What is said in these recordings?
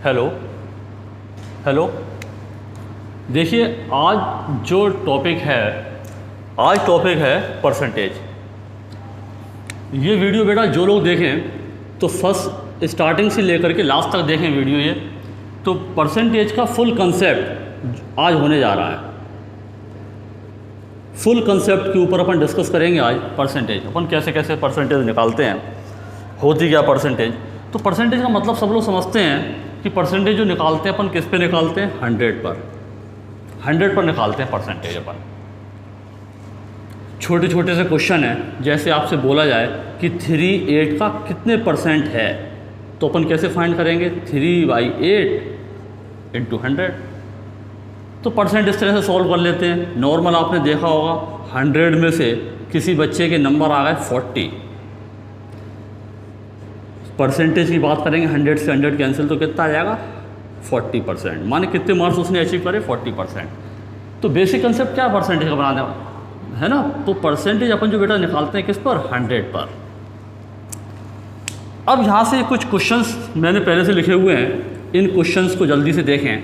Hello hello देखिए, आज जो टॉपिक है परसेंटेज। ये वीडियो बेटा जो लोग देखें तो फर्स्ट स्टार्टिंग से लेकर के लास्ट तक देखें वीडियो ये, तो परसेंटेज का फुल कंसेप्ट आज होने जा रहा है। फुल कंसेप्ट के ऊपर अपन डिस्कस करेंगे आज। परसेंटेज अपन कैसे कैसे परसेंटेज निकालते हैं, होती क्या परसेंटेज। तो परसेंटेज का मतलब सब लोग समझते हैं कि परसेंटेज जो निकालते हैं अपन किस पे निकालते हैं, 100 पर निकालते हैं परसेंटेज अपन। छोटे छोटे से क्वेश्चन है, जैसे आपसे बोला जाए कि 3/8 का कितने परसेंट है, तो अपन कैसे फाइंड करेंगे, 3/8 इंटू 100। तो परसेंट इस तरह से सॉल्व कर लेते हैं। नॉर्मल आपने देखा होगा 100 में से किसी बच्चे के नंबर आ गए 40, परसेंटेज की बात करेंगे 100 से 100 कैंसिल तो कितना आ जाएगा 40%। माने कितने मार्क्स उसने अचीव करे 40%। तो बेसिक कंसेप्ट क्या है परसेंटेज का बनाने का, है ना। तो परसेंटेज अपन जो बेटा निकालते हैं किस पर, 100 पर। अब यहाँ से कुछ क्वेश्चंस मैंने पहले से लिखे हुए हैं, इन क्वेश्चंस को जल्दी से देखें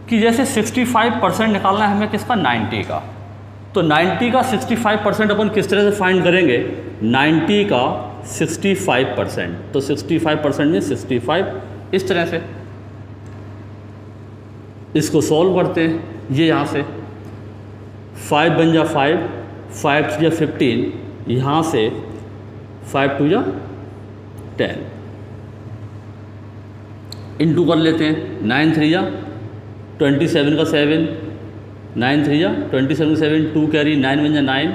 कि जैसे 65% निकालना है हमें किसका, 90 का। तो 90 का 65% अपन किस तरह से फाइंड करेंगे, 90 का 65%। तो 65% में 65 इस तरह से इसको सॉल्व करते हैं। ये यहाँ से 5 बन जा 5, 5 या 15, यहाँ से 5 2 या 10 इंटू कर लेते हैं। 9 3 या 27 का 7, 9 3 या 27 का 7, 2 कैरी, 9 बन जा 9,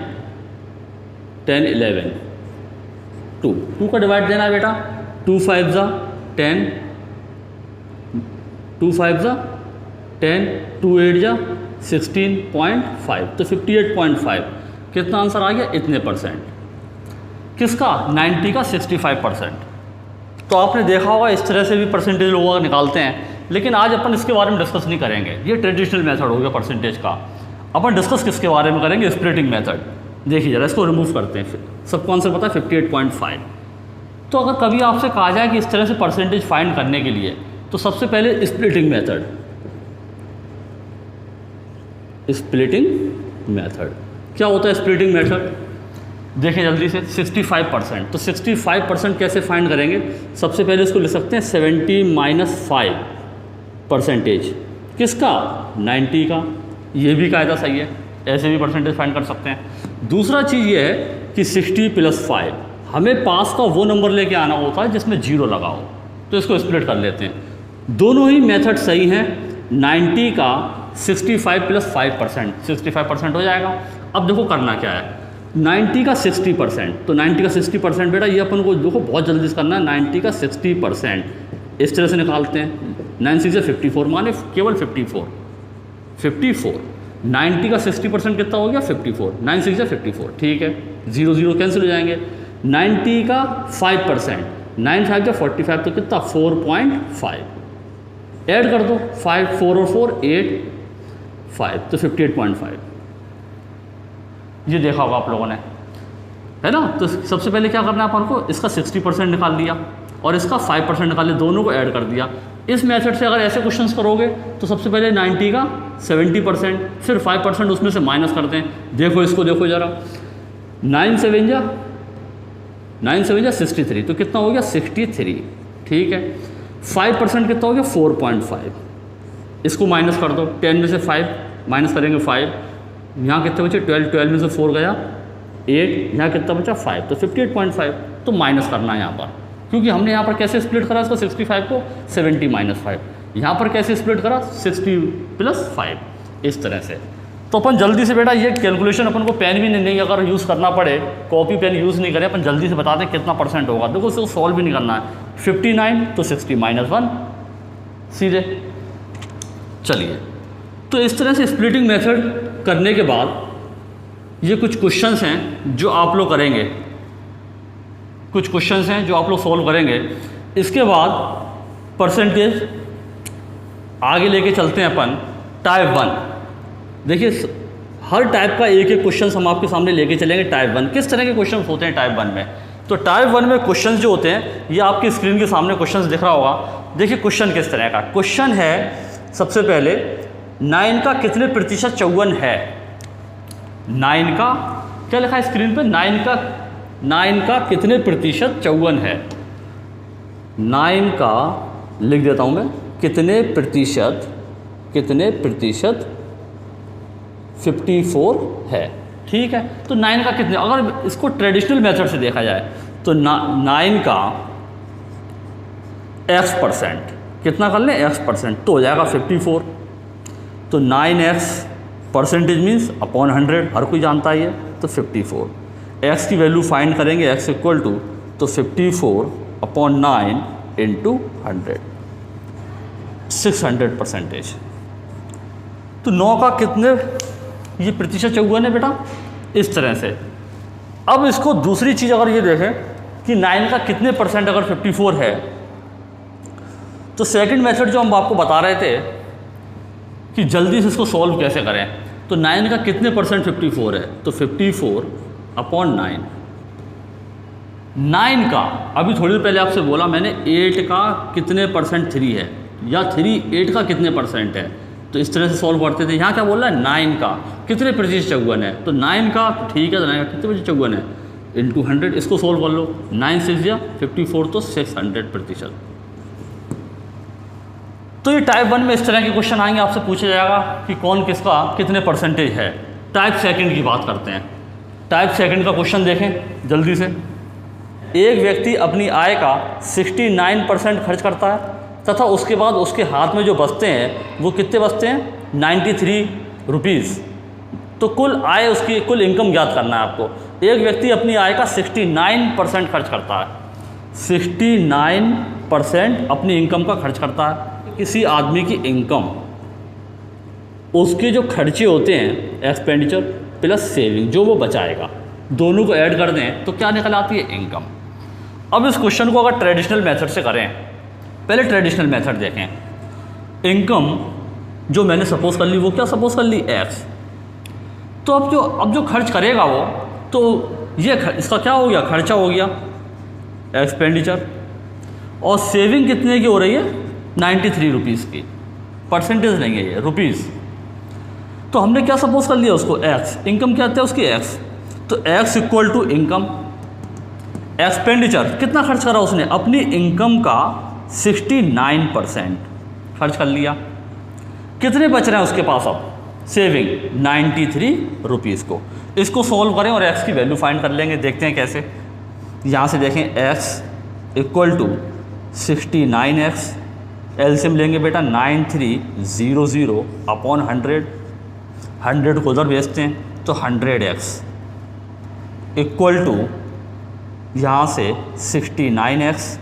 10 11, 2 का डिवाइड देना है बेटा। 2 5 जा 10, 2 5 जा 10, 2 8 जा 16.5, तो 58.5 कितना आंसर आ गया, इतने परसेंट। किसका, 90 का 65%। तो आपने देखा होगा इस तरह से भी परसेंटेज लोग निकालते हैं, लेकिन आज अपन इसके बारे में डिस्कस नहीं करेंगे। ये ट्रेडिशनल मेथड हो गया परसेंटेज का। अपन डिस्कस किसके बारे में करेंगे, स्प्लिटिंग मेथड। देखिए जरा इसको रिमूव करते हैं। सबको आंसर पता है 58.5। तो अगर कभी आपसे कहा जाए कि इस तरह से परसेंटेज फाइंड करने के लिए, तो सबसे पहले स्प्लिटिंग मेथड क्या होता है। स्प्लिटिंग मेथड देखें जल्दी से, 65%। तो 65% कैसे फाइंड करेंगे, सबसे पहले इसको लिख सकते हैं 70 - 5 परसेंटेज किसका, 90 का। ये भी कायदा सही है, ऐसे भी परसेंटेज फाइंड कर सकते हैं। दूसरा चीज़ ये है कि 60 + 5, हमें पास का वो नंबर लेके आना होता है जिसमें 0 लगा हो। तो इसको स्प्लिट कर लेते हैं। दोनों ही मेथड सही हैं। 90 का 65 + 5%, 65% हो जाएगा। अब देखो करना क्या है, 90 का 60%, तो 90 का 60% बेटा ये अपन को देखो बहुत जल्दी से करना है। 90 का 60% इस तरह से निकालते हैं। 9 6 से 54, माने केवल 54। 90 का 60% कितना हो गया, 54। 9 6 से 54, ठीक है। 0 0 कैंसिल हो जाएंगे। 90 का 5%, 9 5 से 45, तो कितना 4.5। ऐड कर दो 5 4 और 4 8 5, तो 58.5। ये देखा होगा आप लोगों ने, है ना। तो सबसे पहले क्या करना है अपन को, इसका 60% निकाल लिया और इसका 5% निकाल लिया, दोनों को ऐड कर दिया। इस मेथड से अगर ऐसे क्वेश्चंस करोगे तो सबसे पहले 90 का 70%, फिर 5% उसमें से माइनस करते हैं। देखो इसको देखो ज़रा, 9 7 जा 63, तो कितना हो गया 63, ठीक है। 5% कितना हो गया 4.5, इसको माइनस कर दो। 10 में से 5 माइनस करेंगे 5, यहाँ कितने बचे 12 में से 4 गया 8, यहाँ कितना बचा 5, तो 58.5। तो माइनस करना है यहाँ पर, क्योंकि हमने यहाँ पर कैसे स्प्लिट करा इसको, 65 को 70 - 5। यहाँ पर कैसे स्प्लिट करा, 60 + 5, इस तरह से। तो अपन जल्दी से बेटा ये कैलकुलेशन अपन को पेन भी नहीं अगर यूज़ करना पड़े, कॉपी पेन यूज़ नहीं करें, अपन जल्दी से बता दें कितना परसेंट होगा। देखो उसको सॉल्व भी नहीं करना है। 59 तो 60 - 1 सीधे। चलिए, तो इस तरह से स्प्लिटिंग मेथड करने के बाद ये कुछ क्वेश्चंस हैं जो आप लोग करेंगे, कुछ क्वेश्चंस हैं जो आप लोग सॉल्व करेंगे। इसके बाद परसेंटेज आगे लेके चलते हैं अपन टाइप 1। देखिए हर टाइप का एक एक क्वेश्चन हम आपके सामने लेके चलेंगे। टाइप 1 किस तरह के क्वेश्चन होते हैं टाइप 1 में। तो टाइप 1 में क्वेश्चंस जो होते हैं, ये आपकी स्क्रीन के सामने क्वेश्चंस दिख रहा होगा। देखिए क्वेश्चन किस तरह का क्वेश्चन है। सबसे पहले 9 का कितने प्रतिशत 54 है। 9 का क्या लिखा है स्क्रीन पे, 9 का कितने प्रतिशत 54 है। 9 का लिख देता हूँ मैं, कितने प्रतिशत 54 है। ठीक है, तो 9 का कितने, अगर इसको ट्रेडिशनल मेथड से देखा जाए तो 9 का x% कितना कर लें, x% तो हो जाएगा 54। तो 9x परसेंटेज मीन्स अपॉन 100, हर कोई जानता ही है, तो 54। x की वैल्यू फाइंड करेंगे, x इक्वल टू तो 54 अपॉन 9 इंटू 100, 600%। तो 9 का कितने ये प्रतिशत 54 है बेटा, इस तरह से। अब इसको दूसरी चीज़ अगर ये देखें कि 9 का कितने परसेंट अगर 54 है, तो सेकंड मेथड जो हम आपको बता रहे थे कि जल्दी से इसको सॉल्व कैसे करें, तो 9 का कितने परसेंट 54 है, तो 54 अपॉन 9 का, अभी थोड़ी देर पहले आपसे बोला मैंने 8 का कितने परसेंट 3 है, या 3 8 का कितने परसेंट है, तो इस तरह से सॉल्व करते थे। यहाँ क्या बोल रहा है, 9 का कितने प्रतिशत 54 है, तो 9 का ठीक है, तो 9 का कितने प्रतिशत 54 है इंटू 100, इसको सॉल्व कर लो। 9 6 या 54, तो 600%। तो ये टाइप 1 में इस तरह के क्वेश्चन आएंगे, आपसे पूछा जाएगा कि कौन किसका कितने परसेंटेज है। टाइप सेकंड की बात करते हैं। टाइप सेकंड का क्वेश्चन देखें जल्दी से। एक व्यक्ति अपनी आय का 69% खर्च करता है तथा उसके बाद उसके हाथ में जो बचते हैं वो कितने बचते हैं, 93 रुपीज़। तो कुल आय, उसकी कुल इनकम ज्ञात करना है आपको। एक व्यक्ति अपनी आय का 69% खर्च करता है, 69% अपनी इनकम का खर्च करता है। किसी आदमी की इनकम, उसके जो खर्चे होते हैं एक्सपेंडिचर प्लस सेविंग जो वो बचाएगा, दोनों को ऐड कर दें तो क्या निकल आती है, इनकम। अब इस क्वेश्चन को अगर ट्रेडिशनल मेथड से करें, पहले ट्रेडिशनल मेथड देखें। इनकम जो मैंने सपोज कर ली, वो क्या सपोज कर ली, x। तो अब जो खर्च करेगा वो, तो ये इसका क्या हो गया, खर्चा हो गया एक्सपेंडिचर। और सेविंग कितने की हो रही है, 93 रुपीज़ की, परसेंटेज नहीं है ये, रुपीज़। तो हमने क्या सपोज कर लिया उसको, x। इनकम क्या है उसकी, x। तो x equal to income. Expenditure कितना खर्च करा उसने, अपनी इनकम का 69% खर्च कर लिया। कितने बच रहे हैं उसके पास अब, सेविंग 93 रुपीज़ को। इसको सॉल्व करें और x की वैल्यू फाइंड कर लेंगे। देखते हैं कैसे। यहाँ से देखें, x equal to 69x, LCM लेंगे बेटा 9300 अपॉन 100 को उधर भेजते हैं तो 100x इक्वल टू यहाँ से 69x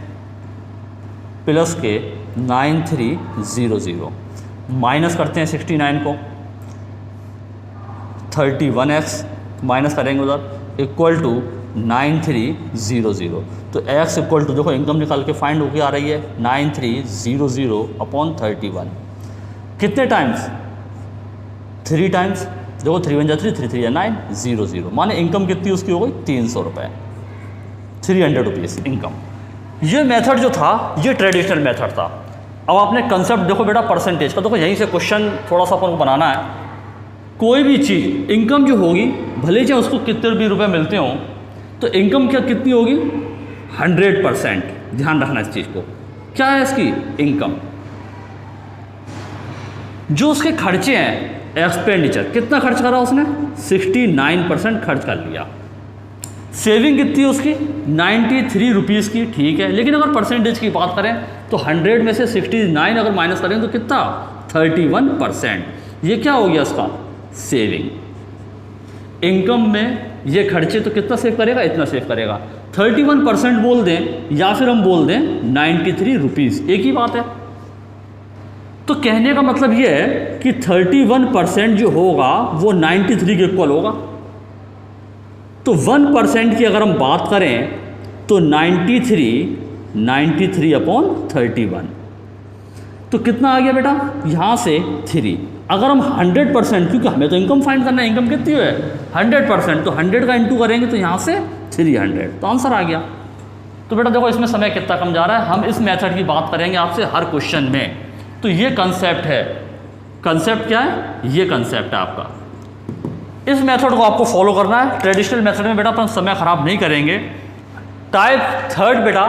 प्लस के 9300 माइनस करते हैं 69 को, 31x माइनस करेंगे उधर इक्वल टू 9300। तो x इक्वल टू देखो इनकम निकाल के फाइंड होके आ रही है 9300 अपॉन 31। कितने टाइम्स, 3 टाइम्स। देखो 3 1 3, 3 3 900, माने इनकम कितनी उसकी हो गई, 300 रुपये, 300 रुपीज़ इनकम। ये मेथड जो था ये ट्रेडिशनल मेथड था। अब आपने कंसेप्ट देखो बेटा परसेंटेज का, देखो यहीं से क्वेश्चन थोड़ा सा अपन को बनाना है। कोई भी चीज़ इनकम जो होगी, भले चाहे उसको कितने भी रुपए मिलते हों, तो इनकम क्या कितनी होगी, 100%। ध्यान रखना इस चीज़ को। क्या है इसकी इनकम। जो उसके खर्चे हैं एक्सपेंडिचर, कितना खर्च करा उसने, 69% खर्च कर लिया। सेविंग कितनी उसकी, 93 रुपीज़ की, ठीक है। लेकिन अगर परसेंटेज की बात करें तो 100 में से 69 अगर माइनस करें तो कितना, 31%। ये क्या हो गया उसका, सेविंग। इनकम में ये खर्चे तो कितना सेव करेगा, इतना सेव करेगा। 31% बोल दें या फिर हम बोल दें 93 रुपीज़, एक ही बात है। तो कहने का मतलब ये है कि 31% जो होगा वो 93 के इक्वल होगा। तो 1% की अगर हम बात करें तो 93 अपॉन 31, तो कितना आ गया बेटा, यहाँ से 3। अगर हम 100%, क्योंकि हमें तो इनकम फाइंड करना है, इनकम कितनी है 100%, तो 100 का इंटू करेंगे तो यहाँ से 300, तो आंसर आ गया। तो बेटा देखो इसमें समय कितना कम जा रहा है, हम इस मेथड की बात करेंगे आपसे हर क्वेश्चन में। तो ये कंसेप्ट है, कंसेप्ट क्या है, ये कंसेप्ट है आपका। इस मेथड को आपको फॉलो करना है। ट्रेडिशनल मेथड में बेटा अपन समय खराब नहीं करेंगे। टाइप थर्ड बेटा,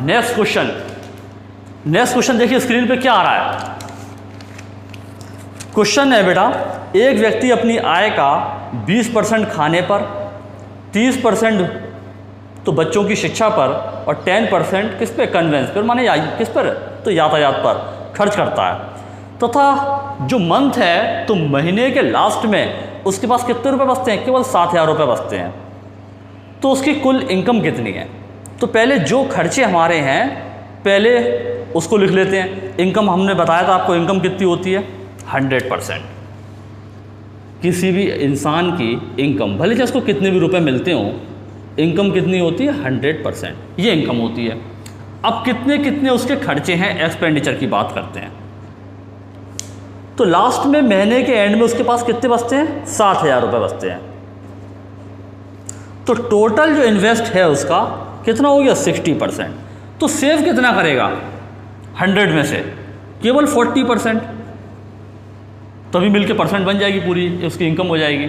नेक्स्ट क्वेश्चन। नेक्स्ट क्वेश्चन देखिए स्क्रीन पे क्या आ रहा है। क्वेश्चन है बेटा, एक व्यक्ति अपनी आय का 20% खाने पर, 30% तो बच्चों की शिक्षा पर और 10% किस पे, कन्वेंस पर, माने किस पर, तो यातायात पर खर्च करता है। तथा जो मंथ है तो महीने के लास्ट में उसके पास कितने रुपए बचते हैं, केवल 7,000 रुपये बचते हैं। तो उसकी कुल इनकम कितनी है। तो पहले जो खर्चे हमारे हैं पहले उसको लिख लेते हैं। इनकम हमने बताया था आपको, इनकम कितनी होती है, 100%। किसी भी इंसान की इनकम भले चाहे उसको कितने भी रुपए मिलते हों, इनकम कितनी होती है, 100%। ये इनकम होती है। अब कितने कितने उसके खर्चे हैं, एक्सपेंडिचर की बात करते हैं। तो लास्ट में महीने के एंड में उसके पास कितने बचते हैं, 7,000 रुपये बचते हैं। तो टोटल जो इन्वेस्ट है उसका कितना हो गया, 60%। तो सेव कितना करेगा, 100 में से केवल 40%, तभी मिलके परसेंट बन जाएगी, पूरी उसकी इनकम हो जाएगी।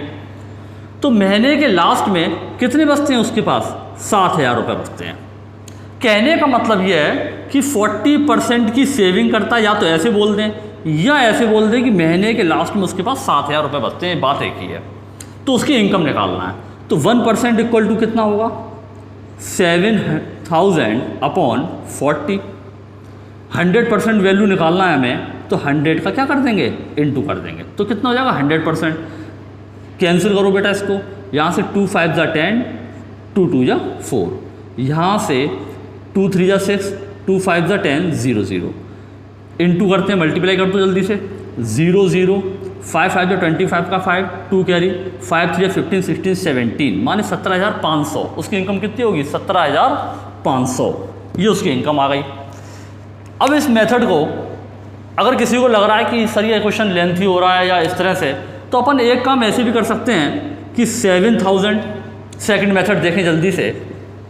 तो महीने के लास्ट में कितने बचते हैं उसके पास, 7,000 रुपये बचते हैं। कहने का मतलब यह है कि 40% की सेविंग करता है, या तो ऐसे बोल दें या ऐसे बोल दें कि महीने के लास्ट में उसके पास 7,000 रुपये बचते हैं, बात एक ही है। तो उसकी इनकम निकालना है। तो 1% इक्वल टू कितना होगा, 7,000 अपॉन 40। 100% वैल्यू निकालना है हमें, तो 100 का क्या कर देंगे, इनटू कर देंगे। तो कितना हो जाएगा, 100%। कैंसिल करो बेटा इसको, यहाँ से 2 5 जा 10, 2 2 जा 4, यहाँ से 2 3 जा 6, 2 5 जा 10, 0 0, इनटू करते हैं, मल्टीप्लाई कर दो जल्दी से, 0 0, 5 5 जा 25 का 5, 2 कैरी, 5 3 जा 15 16 17, माने 17,500। उसकी इनकम कितनी होगी, 17,500। ये उसकी इनकम आ गई। अब इस मेथड को अगर किसी को लग रहा है कि सर ये क्वेश्चन लेंथी हो रहा है या इस तरह से, तो अपन एक काम ऐसे भी कर सकते हैं कि 7,000, सेकंड मेथड देखें जल्दी से,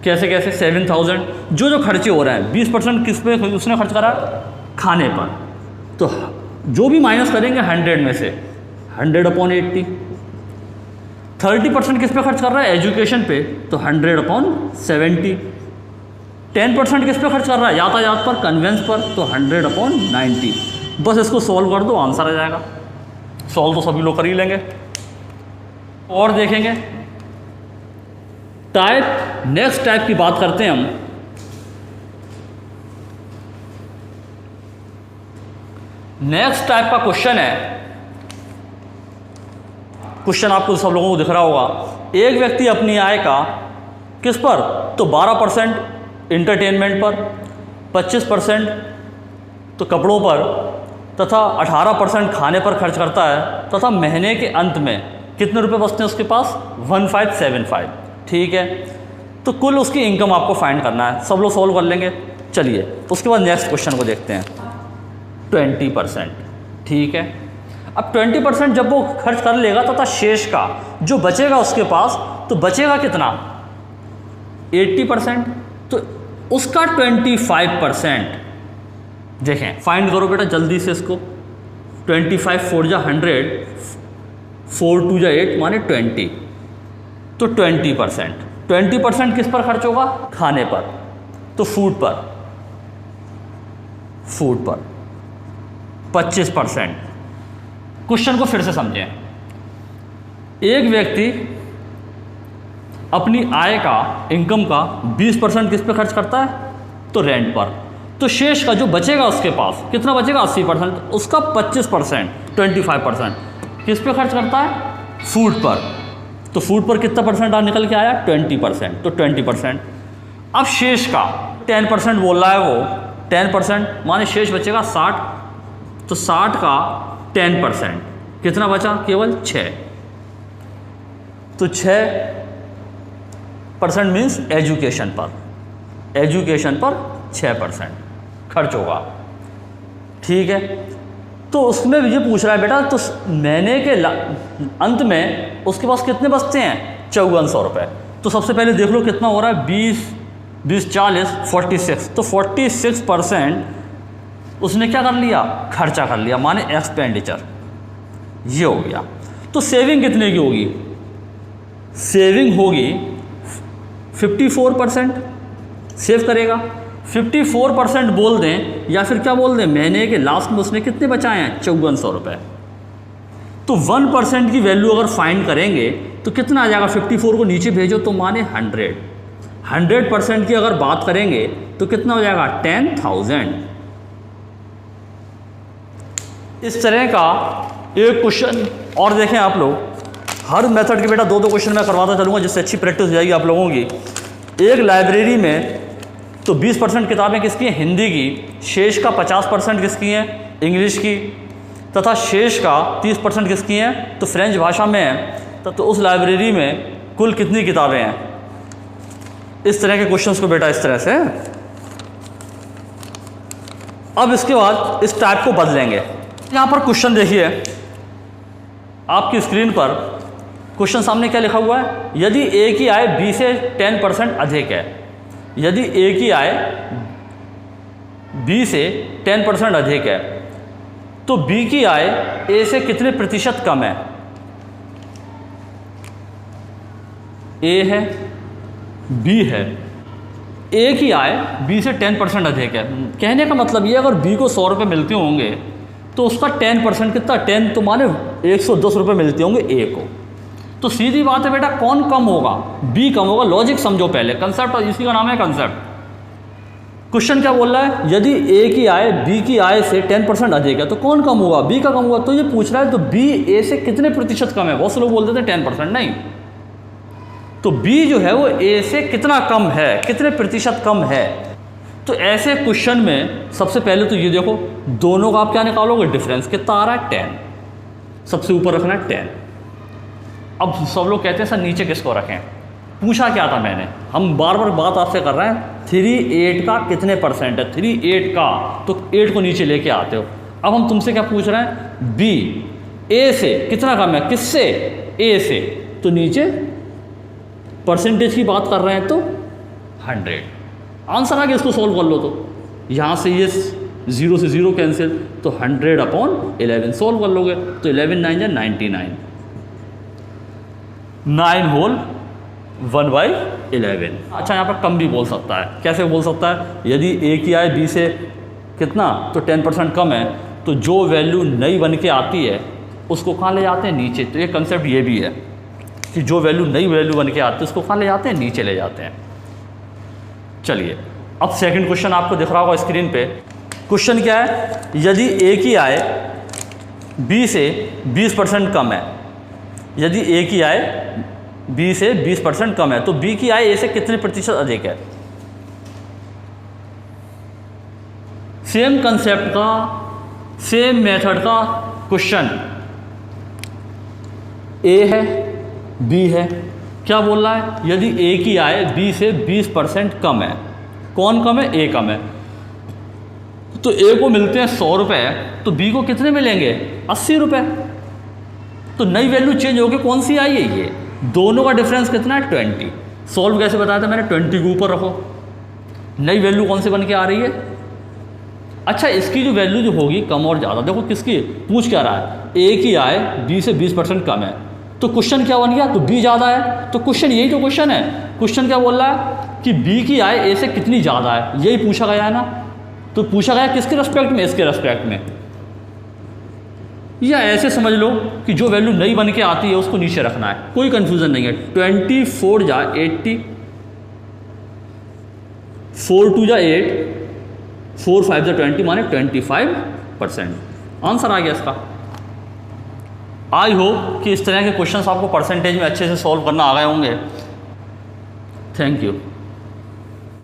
कैसे कैसे 7,000 जो खर्चे हो रहे हैं, 20% किस पे उसने खर्च करा, खाने पर। तो जो भी माइनस करेंगे 100 में से, 100 अपॉन 80। 30% किस पे खर्च कर रहा है, एजुकेशन पे, तो 100 अपॉन 70। 10% किस पे खर्च कर रहा है, यातायात पर, कन्वेंस पर, तो 100 अपॉन 90। बस इसको सॉल्व कर दो, आंसर आ जाएगा। सॉल्व तो सभी लोग कर ही लेंगे। और देखेंगे टाइप, नेक्स्ट टाइप की बात करते हैं हम। नेक्स्ट टाइप का क्वेश्चन है, क्वेश्चन आपको सब लोगों को दिख रहा होगा। एक व्यक्ति अपनी आय का किस पर, तो 12% इंटरटेनमेंट पर, 25% तो कपड़ों पर, तथा 18% खाने पर खर्च करता है। तथा महीने के अंत में कितने रुपए बचते हैं उसके पास, 1575। ठीक है, तो कुल उसकी इनकम आपको फाइंड करना है। सब लोग सॉल्व कर लेंगे। चलिए उसके बाद नेक्स्ट क्वेश्चन को देखते हैं। 20%, ठीक है। अब 20% जब वो खर्च कर लेगा तथा शेष का जो बचेगा उसके पास, तो बचेगा कितना, 80%। तो उसका 25% देखें, फाइंड करो बेटा जल्दी से इसको। 25 4 जा 100, 4 2 जा 8, माने 20। तो 20%, 20% किस पर खर्च होगा, खाने पर, तो फूड पर, फूड पर 25%। क्वेश्चन को फिर से समझें। एक व्यक्ति अपनी आय का, इनकम का 20% किस पे खर्च करता है, तो रेंट पर। तो शेष का जो बचेगा उसके पास कितना बचेगा, 80%। उसका 25%, 25% किस पे खर्च करता है, फूड पर। तो फूड पर कितना परसेंट निकल के आया, 20%। तो 20%। अब शेष का 10% बोल रहा है वो, 10% माने शेष बचेगा 60। तो 60 का 10% कितना बचा, केवल 6। तो 6% मीन्स एजुकेशन पर, एजुकेशन पर 6% खर्च होगा। ठीक है, तो उसमें ये पूछ रहा है बेटा, तो महीने के अंत में उसके पास कितने बचते हैं, 5400 रुपये। तो सबसे पहले देख लो कितना हो रहा है, 20 20 40 46, तो 46% उसने क्या कर लिया, खर्चा कर लिया, माने एक्सपेंडिचर, ये हो गया। तो सेविंग कितने की होगी, सेविंग होगी 54%, सेव करेगा। 54% बोल दें या फिर क्या बोल दें, महीने के लास्ट में उसने कितने बचाए हैं, 5400 रुपये। तो 1% की वैल्यू अगर फाइंड करेंगे तो कितना आ जाएगा, 54 को नीचे भेजो तो माने 100। 100% की अगर बात करेंगे तो कितना हो जाएगा, 10,000। इस तरह का एक क्वेश्चन और देखें आप लोग, हर मेथड के बेटा 2-2 क्वेश्चन मैं करवाता चलूँगा, जिससे अच्छी प्रैक्टिस हो जाएगी आप लोगों की। एक लाइब्रेरी में तो 20% किताबें किसकी हैं, हिंदी की, शेष का 50% किसकी हैं, इंग्लिश की, तथा शेष का 30% किसकी हैं, तो फ्रेंच भाषा में है। तो उस लाइब्रेरी में कुल कितनी किताबें हैं। इस तरह के क्वेश्चंस को बेटा इस तरह से, अब इसके बाद इस टाइप को बदलेंगे। यहाँ पर क्वेश्चन देखिए आपकी स्क्रीन पर, क्वेश्चन सामने क्या लिखा हुआ है, यदि ए की आय बी से 10% अधिक है, यदि ए की आय बी से 10% अधिक है तो बी की आय ए से कितने प्रतिशत कम है। ए है, बी है, ए की आय बी से 10% अधिक है। कहने का मतलब ये, अगर बी को 100 रुपये मिलते होंगे तो उसका 10% कितना, 10 तो माने 110 रुपये मिलते होंगे ए को। तो सीधी बात है बेटा, कौन कम होगा, बी कम होगा। लॉजिक समझो पहले, कंसेप्ट, इसी का नाम है कंसेप्ट। क्वेश्चन क्या बोल रहा है, यदि ए की आय बी की आय से 10% अधिक है तो कौन कम होगा, बी का कम होगा। तो ये पूछ रहा है तो बी ए से कितने प्रतिशत कम है। बहुत से लोग बोल देते हैं 10%, नहीं, तो बी जो है वो ए से कितना कम है, कितने प्रतिशत कम है। तो ऐसे क्वेश्चन में सबसे पहले तो ये देखो, दोनों का आप क्या निकालोगे, डिफरेंस कितना आ रहा है, 10, सबसे ऊपर रखना है 10। अब सब लोग कहते हैं सर नीचे किसको रखें, पूछा क्या था मैंने, हम बार बार बात आपसे कर रहे हैं 38 का कितने परसेंट है, 38 का, तो 8 को नीचे लेके आते हो। अब हम तुमसे क्या पूछ रहे हैं, बी ए से कितना कम है, किससे, ए से, तो नीचे परसेंटेज की बात कर रहे हैं तो 100। आंसर आ गया, इसको सॉल्व कर लो। तो यहाँ से ये 0 से 0 कैंसिल, तो 100/11 सॉल्व कर लोगे तो 11 9 या 99, 9 होल 1/11। अच्छा, यहाँ पर कम भी बोल सकता है, कैसे बोल सकता है, यदि ए की आय बी से कितना, तो 10% कम है, तो जो वैल्यू नई बन के आती है उसको कहाँ ले जाते हैं, नीचे। तो ये कंसेप्ट ये भी है कि जो वैल्यू नई वैल्यू बन के आती है उसको कहाँ ले जाते हैं, नीचे ले जाते हैं। चलिए, अब सेकंड क्वेश्चन आपको दिख रहा होगा स्क्रीन पे। क्वेश्चन क्या है, यदि ए की आय बी से 20% कम है, यदि ए की आय बी से 20% कम है तो बी की आय ए से कितने प्रतिशत अधिक है। सेम कंसेप्ट का, सेम मेथड का क्वेश्चन, ए है बी है, क्या बोल रहा है, यदि ए की आय बी से 20% कम है, कौन कम है, ए कम है, तो ए को मिलते हैं 100 रुपये, तो बी को कितने मिलेंगे, 80 रुपये। तो नई वैल्यू चेंज होकर कौन सी आई है, ये, दोनों का डिफरेंस कितना है, 20। सॉल्व कैसे बताया था मैंने, 20 के ऊपर रखो, नई वैल्यू कौन से बन के आ रही है। अच्छा, इसकी जो वैल्यू जो होगी कम और ज़्यादा, देखो किसकी, पूछ क्या रहा है, ए की आय बी से 20% कम है, तो क्वेश्चन क्या बन गया, तो बी ज़्यादा है। तो क्वेश्चन, यही तो क्वेश्चन है, क्वेश्चन क्या बोल रहा है कि बी की आय ए से कितनी ज़्यादा है, यही पूछा गया है ना। तो पूछा गया किसके रेस्पेक्ट में, इसके रेस्पेक्ट में। या ऐसे समझ लो कि जो वैल्यू नई बन के आती है उसको नीचे रखना है, कोई कंफ्यूजन नहीं है। 24 जा 80, 4 2 जा 8, 4 5 जा 20 माने 25%। आंसर आ गया इसका। आई होप कि इस तरह के क्वेश्चंस आपको परसेंटेज में अच्छे से सॉल्व करना आ गए होंगे। Thank you.